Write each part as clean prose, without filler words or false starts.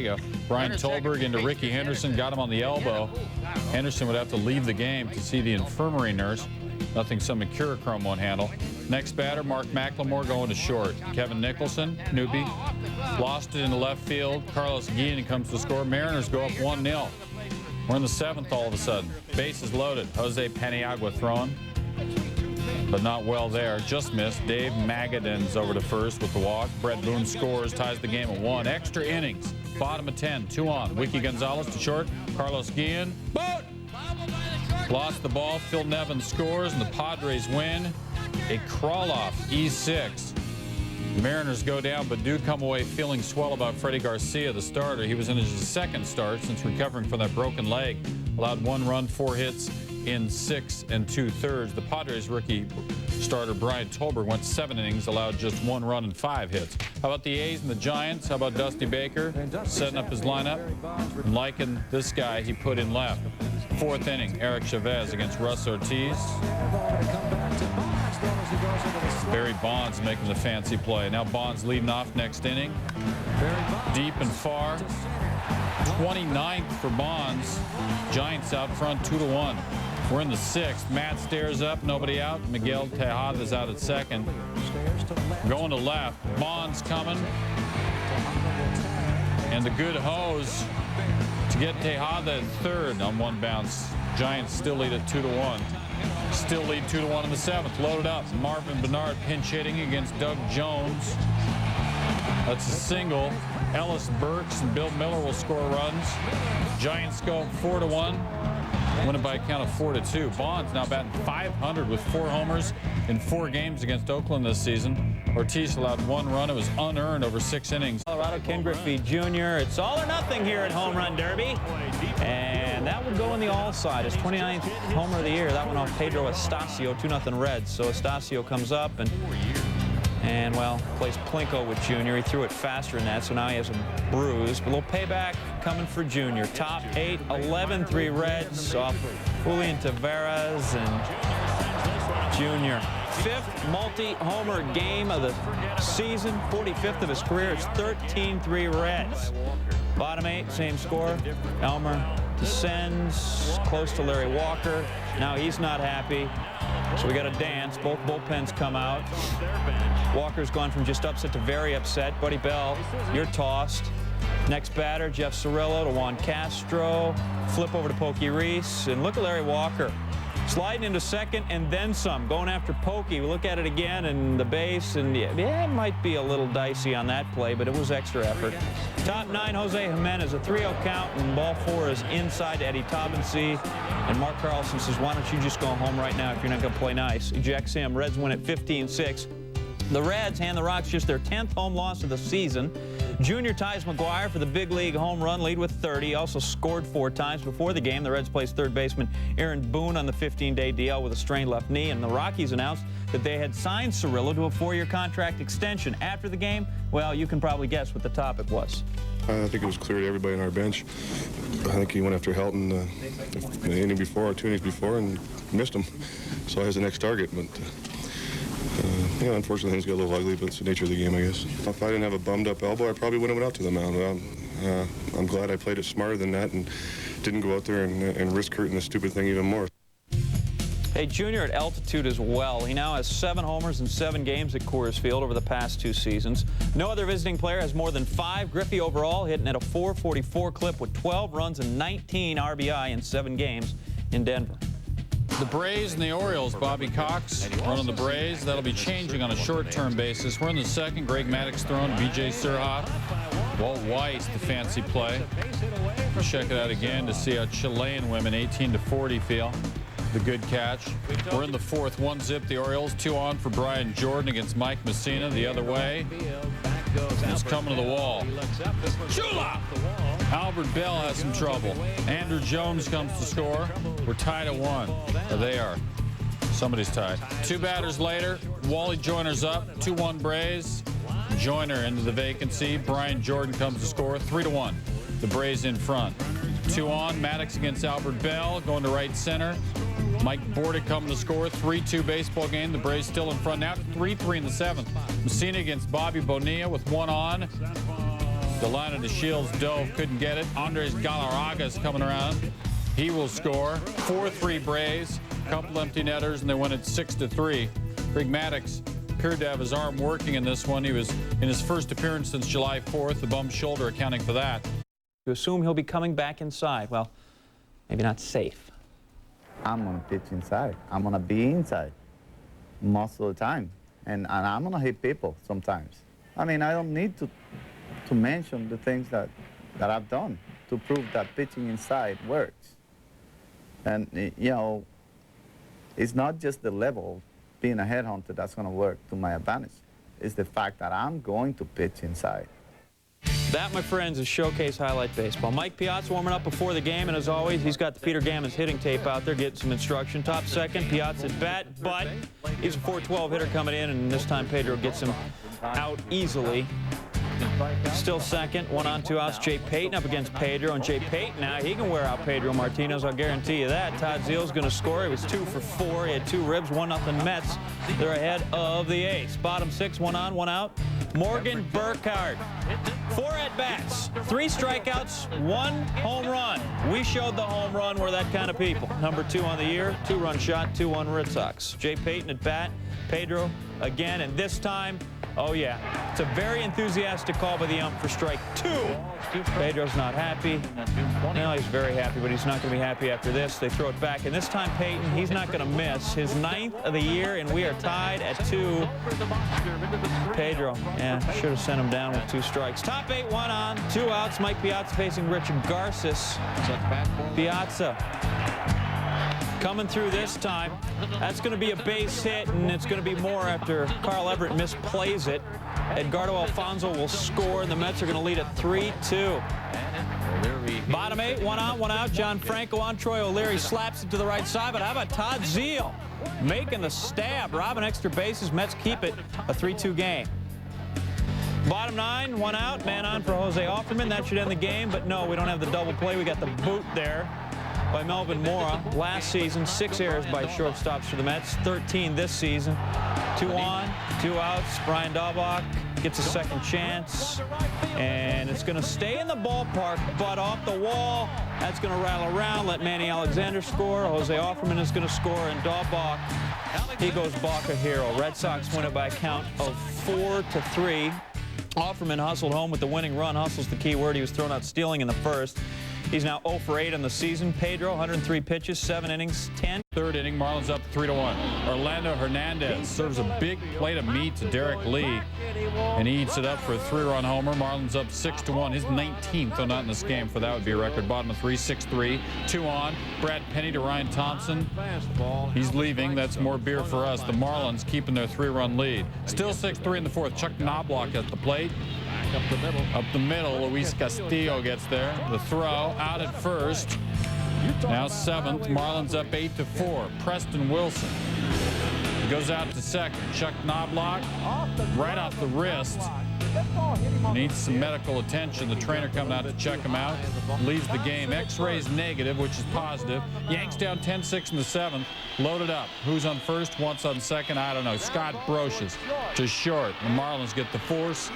you go. Brian Tolberg into Ricky Henderson, got him on the elbow. Henderson would have to leave the game to see the infirmary nurse. Nothing some Mercurochrome won't handle. Next batter, Mark McLemore going to short. Kevin Nicholson, newbie, lost it into left field. Carlos Guillen comes to score. Mariners go up 1-0. We're in the 7th all of a sudden. Bases loaded. Jose Paniagua throwing, but not well there. Just missed. Dave Magadan's over to first with the walk. Brett Boone scores, ties the game at 1. Extra innings. Bottom of 10. 2 on. Wiki Gonzalez to short. Carlos Guillen. Boot! Lost the ball. Phil Nevin scores, and the Padres win. A crawl-off, E6. The Mariners go down, but do come away feeling swell about Freddie Garcia, the starter. He was in his 2nd start since recovering from that broken leg. Allowed 1 run, 4 hits in 6 2/3. The Padres rookie starter Brian Tolberg went 7 innings, allowed just 1 run and 5 hits. How about the A's and the Giants? How about Dusty Baker setting up his lineup and liking this guy he put in left? 4th inning, Eric Chavez against Russ Ortiz. Barry Bonds making the fancy play. Now Bonds leading off next inning. Deep and far. 29th for Bonds. Giants out front 2-1. We're in the 6th. Matt stares up, nobody out. Miguel Tejada's out at 2nd. Going to left. Bonds coming. And the good hose to get Tejada at 3rd on 1 bounce. Giants still lead at 2-1. Still lead 2-1 in the 7th. Loaded up. Marvin Bernard pinch hitting against Doug Jones. That's a single. Ellis Burks and Bill Miller will score runs. Giants go 4-1. Win it by a count of 4-2. Bonds now batting .500 with 4 homers in 4 games against Oakland this season. Ortiz allowed 1 run. It was unearned over 6 innings. Colorado, Ken Griffey Jr. It's all or nothing here at Home Run Derby. And that would go in the all side. His 29th homer of the year. That one off Pedro Estacio, 2-0 Reds. So Estacio comes up and well, plays Plinko with Jr. He threw it faster than that, so now he has a bruise. But a little payback coming for Jr. Top 8, 11-3 Reds off Julian Taveras and Jr. 5th multi-homer game of the season, 45th of his career. It's 13-3 Reds. Bottom 8, same score. Elmer descends close to Larry Walker. Now he's not happy, so we got a dance. Both bullpens come out. Walker's gone from just upset to very upset. Buddy Bell, you're tossed. Next batter, Jeff Cirillo to Juan Castro. Flip over to Pokey Reese, and look at Larry Walker. Sliding into 2nd and then some, going after Pokey. We look at it again and the base, and yeah, it might be a little dicey on that play, but it was extra effort. Top 9, Jose Jimenez, a 3-0 count, and ball 4 is inside to Eddie Taubensee. And Mark Carlson says, why don't you just go home right now if you're not going to play nice? Ejects him. Reds win at 15-6. The Reds hand the Rocks just their 10th home loss of the season. Junior ties McGuire for the big league home run lead with 30. He also scored 4 times before the game. The Reds placed 3rd baseman Aaron Boone on the 15-day DL with a strained left knee. And the Rockies announced that they had signed Cirillo to a 4-year contract extension. After the game, well, you can probably guess what the topic was. I think it was clear to everybody on our bench. I think he went after Helton the inning before, or 2 innings before, and missed him. So I was the next target. But yeah, unfortunately, things got a little ugly, but it's the nature of the game, I guess. If I didn't have a bummed-up elbow, I probably wouldn't have went out to the mound. I'm glad I played it smarter than that and didn't go out there and risk hurting the stupid thing even more. Hey, Junior at altitude as well. He now has 7 homers in 7 games at Coors Field over the past 2 seasons. No other visiting player has more than 5. Griffey overall hitting at a .444 clip with 12 runs and 19 RBI in 7 games in Denver. The Braves and the Orioles. Bobby Cox running the Braves. That'll be changing on a short-term basis. We're in the 2nd. Greg Maddux throwing to B.J. Surhoff. Walt Weiss, the fancy play. Check it out again to see how Chilean women 18-40 feel. The good catch. We're in the 4th. 1-zip the Orioles. 2 on for Brian Jordan against Mike Messina. The other way. It's coming to the wall. Chula! Albert Bell has some trouble. Andrew Jones comes to score. We're tied at 1. Or they are. Somebody's tied. 2 batters later, Wally Joyner's up. 2-1 Braves. Joyner into the vacancy. Brian Jordan comes to score. 3-1. The Braves in front. 2 on. Maddux against Albert Bell. Going to right center. Mike Bordick coming to score. 3-2 baseball game. The Braves still in front now. 3-3 in the 7th. Messina against Bobby Bonilla with 1 on. The line of the Shields dove, couldn't get it. Andres Galarraga's coming around. He will score. 4-3 Braves. Couple empty netters, and they win it 6-3. Greg Maddux appeared to have his arm working in this one. He was in his first appearance since July 4th. The bum shoulder accounting for that. To assume he'll be coming back inside. Well, maybe not safe. I'm going to pitch inside. I'm going to be inside most of the time. And I'm going to hit people sometimes. I mean, I don't need to mention the things that I've done to prove that pitching inside works. And, you know, it's not just the level being a headhunter that's going to work to my advantage. It's the fact that I'm going to pitch inside. That, my friends, is Showcase Highlight Baseball. Mike Piazza warming up before the game, and as always, he's got the Peter Gammons hitting tape out there, getting some instruction. Top second, Piazza at bat, but he's a .412 hitter coming in, and this time Pedro gets him out easily. Still second, 1 on, 2 outs. Jay Payton up against Pedro, and Jay Payton now, he can wear out Pedro Martinez, I'll guarantee you that. Todd Zeal's going to score. He was 2 for 4. He had 2 ribs, 1-0 Mets. They're ahead of the ace. Bottom 6, 1 on, 1 out. Morgan Burkhardt, 4 at-bats, 3 strikeouts, 1 home run. We showed the home run. We're that kind of people. Number 2 on the year, 2-run shot, 2-1 Red Sox. Jay Payton at bat, Pedro again, and this time, oh yeah, it's a very enthusiastic call by the ump for strike 2. Pedro's not happy. No, he's very happy, but he's not going to be happy after this. They throw it back, and this time Payton, he's not going to miss. His 9th of the year, and we are tied at 2. Pedro, yeah, should have sent him down with 2 strikes. Top 8, 1 on, 2 outs. Mike Piazza facing Richard Garces. Piazza coming through this time. That's going to be a base hit, and it's going to be more after Carl Everett misplays it. Edgardo Alfonso will score, and the Mets are going to lead at 3-2. Bottom 8, 1 on, 1 out. John Franco on. Troy O'Leary slaps it to the right side, but how about Todd Zeal making the stab, robbing extra bases? Mets keep it a 3-2 game. Bottom 9, 1 out. Man on for Jose Offerman. That should end the game, but no, we don't have the double play. We got the boot there by Melvin Mora. Last season, 6 errors by shortstops for the Mets, 13 this season. 2 on, 2 outs. Brian Daubach gets a second chance, and it's going to stay in the ballpark, but off the wall. That's going to rattle around, let Manny Alexander score. Jose Offerman is going to score, and Daubach, he goes Baca hero. Red Sox win it by a count of 4-3. Offerman hustled home with the winning run. Hustle's the key word. He was thrown out stealing in the first. He's now 0 for 8 on the season. Pedro, 103 pitches, 7 innings, 10. Third inning, Marlins up 3-1. Orlando Hernandez serves a big plate of meat to Derek Lee, and he eats it up for a 3-run homer. Marlins up 6-1. His 19th, though not in this game, for that would be a record. Bottom of 3, 6-3. 2 on. Brad Penny to Ryan Thompson. He's leaving. That's more beer for us. The Marlins keeping their 3-run lead. Still 6-3 in the 4th. Chuck Knobloch at the plate. Up the middle, Luis Castillo gets there. The throw out at first. Now 7th. Marlins up 8-4. Preston Wilson goes out to second. Chuck Knobloch right off the wrist. Needs some medical attention. The trainer coming out to check him out. Leaves the game. X-rays negative, which is positive. Yanks down 10-6 in the 7th. Loaded up. Who's on first? Once on second? I don't know. Scott Brocious to short. The Marlins get the force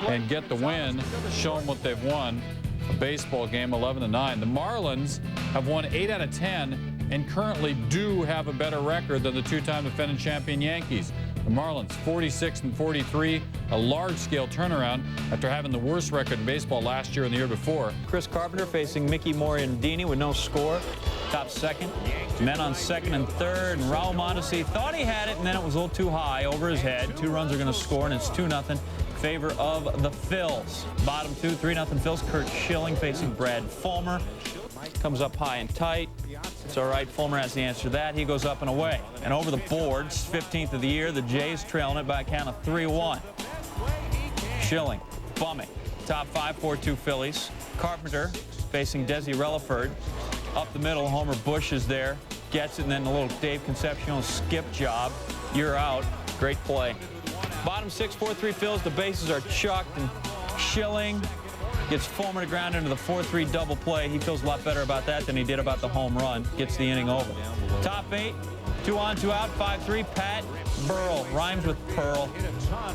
and get the win. Show them what they've won. A baseball game, 11-9. The Marlins have won 8 out of 10 and currently do have a better record than the 2-time defending champion Yankees. The Marlins 46-43, a large-scale turnaround after having the worst record in baseball last year and the year before. Chris Carpenter facing Mickey Moriandini with no score. Top second. Men on second and third, and Raul Mondesi thought he had it, and then it was a little too high over his head. 2 runs are going to score, and it's 2-0 in favor of the Phils. Bottom 2, 3-0 Phils. Kurt Schilling facing Brad Fulmer. Comes up high and tight. It's all right. Fulmer has the answer to that. He goes up and away. And over the boards, 15th of the year, the Jays trailing it by a count of 3-1. Schilling, bumming. Top 5, 4-2 Phillies. Carpenter facing Desi Relaford. Up the middle, Homer Bush is there. Gets it, and then a little Dave Concepcion skip job. You're out. Great play. Bottom 6, 4-3 Phils. The bases are chucked, and Schilling Gets Fulmer to ground into the 4-3 double play. He feels a lot better about that than he did about the home run. Gets the inning over. Top 8, 2 on, 2 out, 5-3. Pat Burrell, rhymes with Pearl,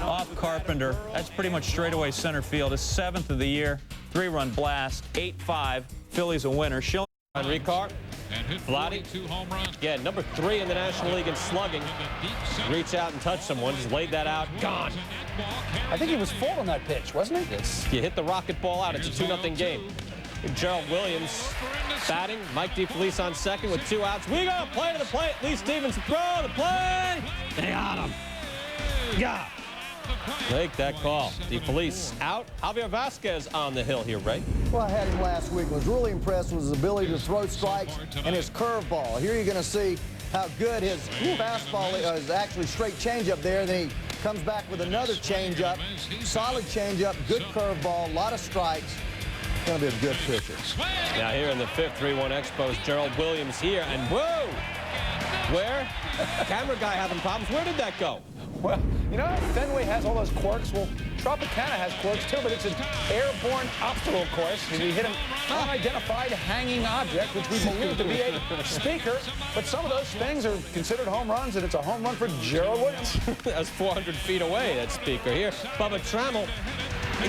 off Carpenter. That's pretty much straightaway center field. His 7th of the year, 3-run blast, 8-5. Phillies a winner. Schilling On Ricard. Vladdy. 2 home runs. Yeah, number 3 in the National League in slugging. Reach out and touch someone. Just laid that out. Gone. I think he was full on that pitch, wasn't he? You hit the rocket ball out. It's a 2-0 game. Gerald Williams batting. Mike DeFelice on second with 2 outs. We got a play to the plate. Lee Stevens throw the play. They got him. Yeah. Make that call. DeFelice out. Javier Vasquez on the hill here, Ray. Well, I had him last week. Was really impressed with his ability to throw strikes and his curveball. Here you're going to see how good his fastball is, actually straight changeup there. Then he comes back with another changeup, solid changeup, good curveball, a lot of strikes. Going to be a good pitcher. Now here in the 5th, 3-1 Expos, Gerald Williams here, and whoa! Where? Camera guy having problems. Where did that go? Well, you know, Fenway has all those quirks. Well, Tropicana has quirks too, but it's an airborne obstacle course. And we hit an unidentified hanging object, which we believe to be a speaker. But some of those things are considered home runs, and it's a home run for Gerald Williams. That's 400 feet away, that speaker here. Bubba Trammell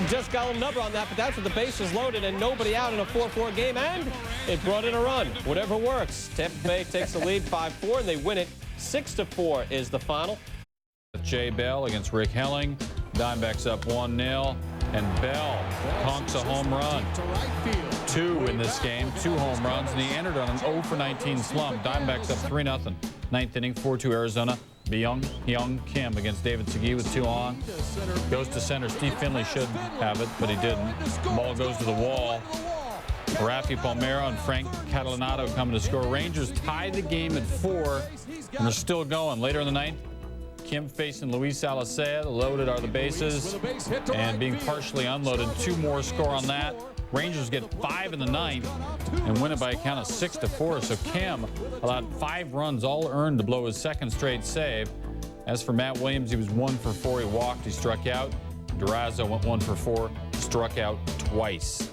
just got a number on that, but that's with the bases loaded and nobody out in a 4-4 game, and it brought in a run. Whatever works. Tampa Bay takes the lead 5-4, and they win it 6-4 is the final. Jay Bell against Rick Helling. Diamondbacks up 1-0. And Bell conks a home run. 2 in this game, 2 home runs, and he entered on an 0-for-19 slump. Diamondbacks up 3-0. 9th inning, 4-2 Arizona. Byung Kim against David Segui with 2 on. Goes to center. Steve Finley should have it, but he didn't. Ball goes to the wall. Rafi Palmeiro and Frank Catalanato coming to score. Rangers tie the game at 4, and they're still going. Later in the ninth, Kim facing Luis Alicea. Loaded are the bases, and being partially unloaded. 2 more score on that. Rangers get 5 in the ninth and win it by a count of 6-4. So Kim allowed 5 runs, all earned, to blow his 2nd straight save. As for Matt Williams, he was 1 for 4. He walked, he struck out. Durazo went 1 for 4, struck out twice.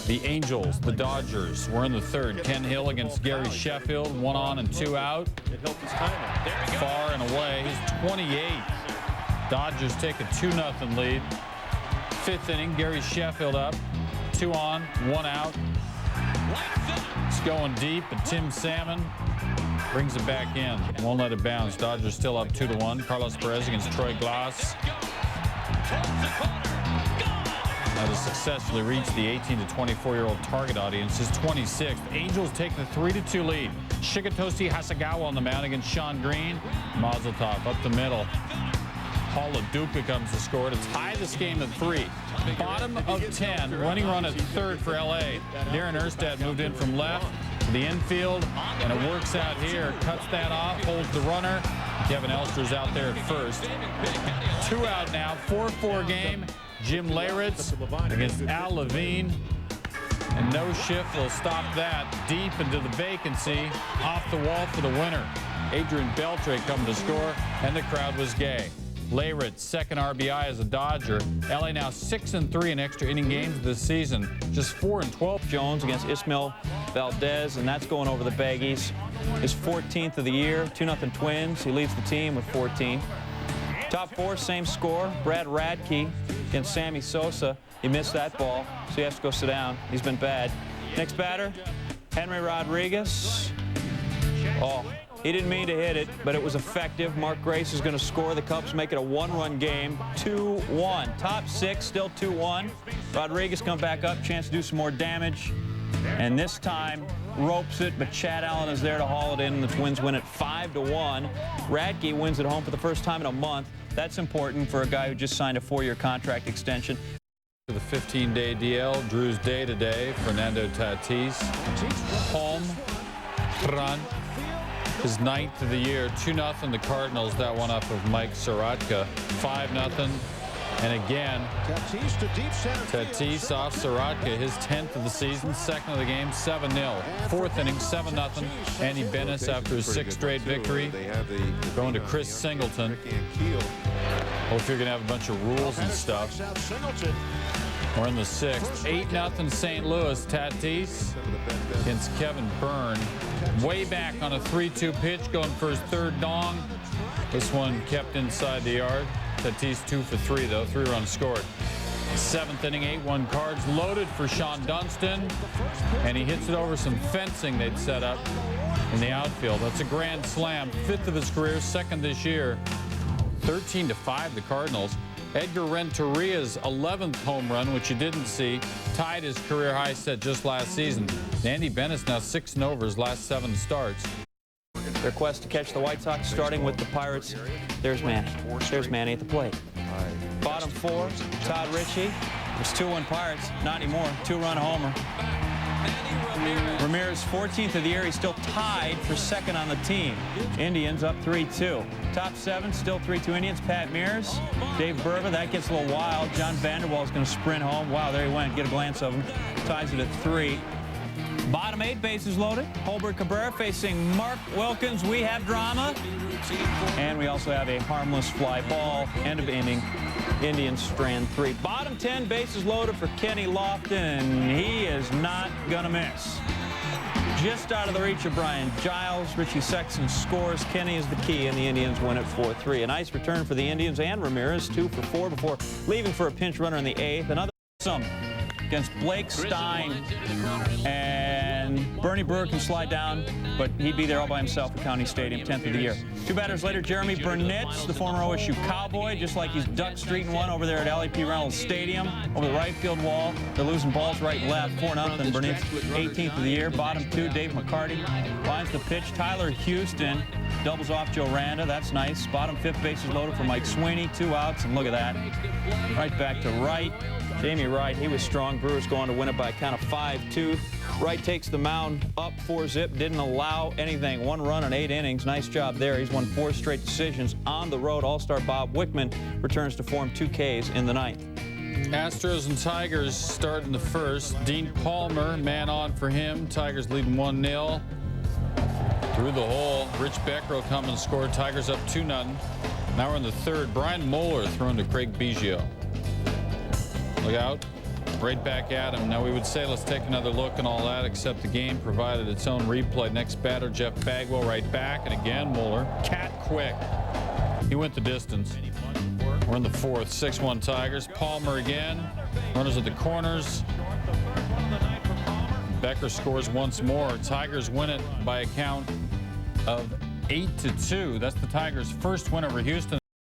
The Angels, the Dodgers, were in the 3rd. Ken Hill against Gary Sheffield, 1 on and 2 out. Far and away, his 28th. Dodgers take a 2-0 lead. 5th inning, Gary Sheffield up. 2 on, 1 out. It's going deep, and Tim Salmon brings it back in. Won't let it bounce. Dodgers still up 2-1. Carlos Perez against Troy Glass. Now to successfully reach the 18 to 24-year-old target audience, his 26th. Angels take the 3-2 lead. Shigetoshi Hasegawa on the mound against Sean Green. Mazel tov up the middle. Paul LaDuca comes to score to tie this game at 3. Bottom of 10, running run at 3rd for L.A. Darren Erstad moved in from left to the infield, and it works out here. Cuts that off, holds the runner. Kevin Elster's out there at 1st. 2 out now, 4-4 game. Jim Leyritz against Al Levine. And no shift will stop that. Deep into the vacancy, off the wall for the winner. Adrian Beltre coming to score, and the crowd was gay. Leyritz, 2nd RBI as a Dodger. LA now 6-3 in extra inning games this season. Just 4-12. Jones against Ismael Valdez, and that's going over the Baggies. His 14th of the year, 2-0 Twins. He leads the team with 14. Top 4, same score. Brad Radke against Sammy Sosa. He missed that ball, so he has to go sit down. He's been bad. Next batter, Henry Rodriguez. Oh, he didn't mean to hit it, but it was effective. Mark Grace is going to score. The Cubs make it a 1-run game, 2-1. Top 6, still 2-1. Rodriguez come back up, chance to do some more damage. And this time, ropes it, but Chad Allen is there to haul it in, and the Twins win it 5-1. Radke wins at home for the first time in a month. That's important for a guy who just signed a 4-year contract extension. The 15-day DL, Drew's day today. Fernando Tatis, home run, his 9th of the year. 2-0 the Cardinals. That one up of Mike Soroka. 5-0. And again, Tatis off Soroka, his 10th of the season, 2nd of the game, 7-0. 4th inning, 7-0. Andy Bennis after his 6th straight victory. Going to Chris Singleton. Hope you're going to have a bunch of rules and stuff. We're in the 6th. 8-0 St. Louis. Tatis against Kevin Byrne. Way back on a 3-2 pitch, going for his 3rd dong. This one kept inside the yard. Tatis 2 for 3, though. 3 runs scored. 7th inning, 8-1 Cards loaded for Sean Dunston. And he hits it over some fencing they'd set up in the outfield. That's a grand slam. 5th of his career, 2nd this year. 13-5 the Cardinals. Edgar Renteria's 11th home run, which you didn't see, tied his career high set just last season. Andy Bennett's now 6-0 his last 7 starts. Their quest to catch the White Sox, starting with the Pirates. There's Manny. There's Manny at the plate. Bottom 4, Todd Ritchie. It's 2-1 Pirates. Not anymore. 2-run homer. Ramirez, 14th of the year. He's still tied for 2nd on the team. Indians up 3-2. Top 7, still 3-2 Indians. Pat Mears, Dave Burba. That gets a little wild. John Vanderwall is going to sprint home. Wow, there he went. Get a glance of him. Ties it at 3. Bottom 8, bases loaded. Holbert Cabrera facing Mark Wilkins. We have drama. And we also have a harmless fly ball. End of inning. Indians strand 3. Bottom 10, bases loaded for Kenny Lofton, and he is not going to miss. Just out of the reach of Brian Giles. Richie Sexton scores. Kenny is the key, and the Indians win it 4-3. A nice return for the Indians, and Ramirez 2 for 4 before leaving for a pinch runner in the 8th. Another awesome against Blake Stein, and Bernie Brewer can slide down, but he'd be there all by himself at County Stadium, 10th of the year. 2 batters later, Jeremy Burnett, the former OSU Cowboy, just like he's Duck Street and 1 over there at L.A.P. Reynolds Stadium, over the right field wall. They're losing balls right and left, 4-0. Burnett's 18th of the year. Bottom 2, Dave McCarty lines the pitch. Tyler Houston doubles off Joe Randa. That's nice. Bottom 5th, bases loaded for Mike Sweeney. 2 outs, and look at that. Right back to Wright. Jamie Wright, he was strong. Brewers going to win it by a count of 5-2. Wright takes the mound up 4-zip, didn't allow anything. 1 run in 8 innings. Nice job there. He's won 4 straight decisions on the road. All-star Bob Wickman returns to form 2 Ks in the 9th. Astros and Tigers start in the 1st. Dean Palmer, man on for him. Tigers leading 1-0. Through the hole, Rich Becker will come and score. Tigers up 2-0. Now we're in the 3rd. Brian Moeller throwing to Craig Biggio. Look out. Right back at him. Now we would say let's take another look and all that, except the game provided its own replay. Next batter, Jeff Bagwell, right back. And again, Moeller. Cat quick. He went the distance. We're in the 4th. 6-1 Tigers. Palmer again. Runners at the corners. Becker scores once more. Tigers win it by a count of 8-2. That's the Tigers' first win over Houston.